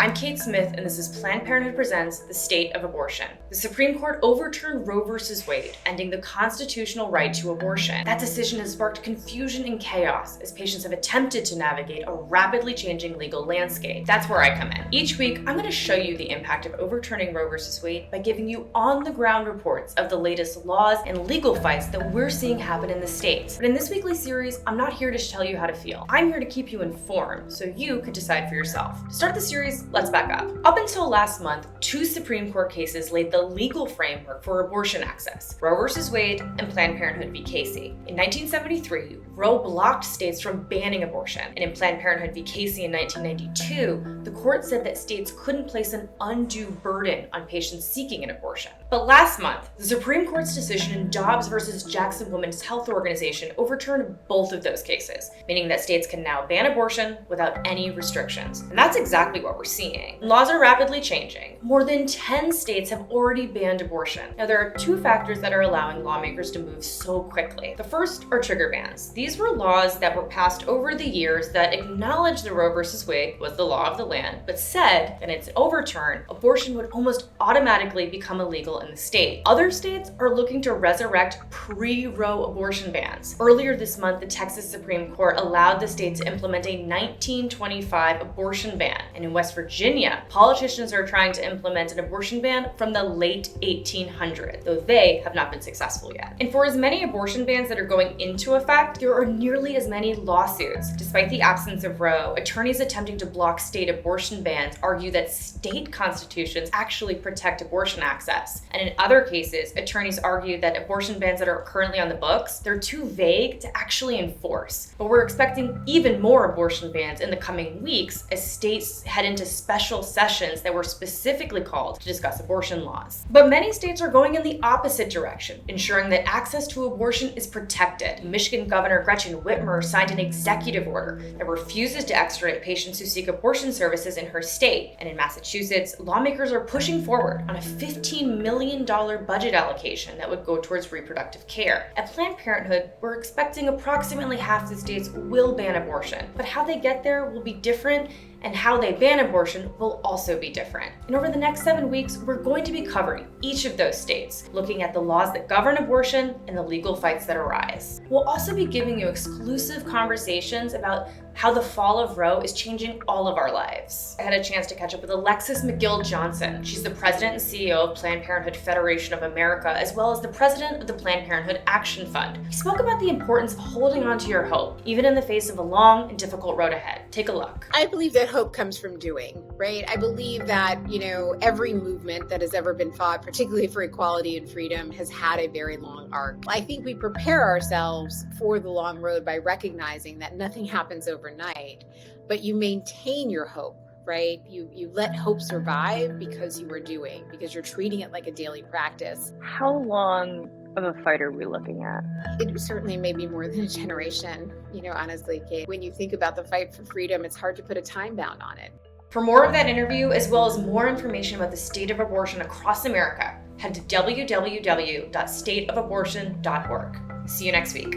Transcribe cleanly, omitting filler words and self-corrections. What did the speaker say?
I'm Kate Smith, and this is Planned Parenthood Presents The State of Abortion. The Supreme Court overturned Roe v. Wade, ending the constitutional right to abortion. That decision has sparked confusion and chaos as patients have attempted to navigate a rapidly changing legal landscape. That's where I come in. Each week, I'm going to show you the impact of overturning Roe v. Wade by giving you on-the-ground reports of the latest laws and legal fights that we're seeing happen in the states. But in this weekly series, I'm not here to tell you how to feel. I'm here to keep you informed so you could decide for yourself. To start the series, let's back up. Up until last month, two Supreme Court cases laid the legal framework for abortion access: Roe v. Wade and Planned Parenthood v. Casey. In 1973, Roe blocked states from banning abortion, and in Planned Parenthood v. Casey in 1992, the court said that states couldn't place an undue burden on patients seeking an abortion. But last month, the Supreme Court's decision in Dobbs v. Jackson Women's Health Organization overturned both of those cases, meaning that states can now ban abortion without any restrictions. And that's exactly what we're seeing. Laws are rapidly changing. More than 10 states have already banned abortion. Now, there are two factors that are allowing lawmakers to move so quickly. The first are trigger bans. These were laws that were passed over the years that acknowledged that Roe v. Wade was the law of the land, but said that in its overturn, abortion would almost automatically become illegal in the state. Other states are looking to resurrect pre-Roe abortion bans. Earlier this month, the Texas Supreme Court allowed the state to implement a 1925 abortion ban. And in West Virginia, politicians are trying to implement an abortion ban from the late 1800s, though they have not been successful yet. And for as many abortion bans that are going into effect, there are nearly as many lawsuits. Despite the absence of Roe, attorneys attempting to block state abortion bans argue that state constitutions actually protect abortion access. And in other cases, attorneys argue that abortion bans that are currently on the books, they're too vague to actually enforce. But we're expecting even more abortion bans in the coming weeks as states head into special sessions that were specifically called to discuss abortion laws. But many states are going in the opposite direction, ensuring that access to abortion is protected. Michigan Governor Gretchen Whitmer signed an executive order that refuses to extradite patients who seek abortion services in her state. And in Massachusetts, lawmakers are pushing forward on a $15 million budget allocation that would go towards reproductive care. At Planned Parenthood, we're expecting approximately half the states will ban abortion, but how they get there will be different, and how they ban abortion will also be different. And over the next 7 weeks, we're going to be covering each of those states, looking at the laws that govern abortion and the legal fights that arise. We'll also be giving you exclusive conversations about how the fall of Roe is changing all of our lives. I had a chance to catch up with Alexis McGill-Johnson. She's the president and CEO of Planned Parenthood Federation of America, as well as the president of the Planned Parenthood Action Fund. We spoke about the importance of holding on to your hope, even in the face of a long and difficult road ahead. Take a look. I believe that hope comes from doing, right? I believe that, every movement that has ever been fought, particularly for equality and freedom, has had a very long arc. I think we prepare ourselves for the long road by recognizing that nothing happens overnight, but you maintain your hope, right? You let hope survive because you are doing, because you're treating it like a daily practice. How long of a fight are we looking at? It certainly may be more than a generation, honestly, Kate. When you think about the fight for freedom, it's hard to put a time bound on it. For more of that interview, as well as more information about the state of abortion across America, head to www.stateofabortion.org. See you next week.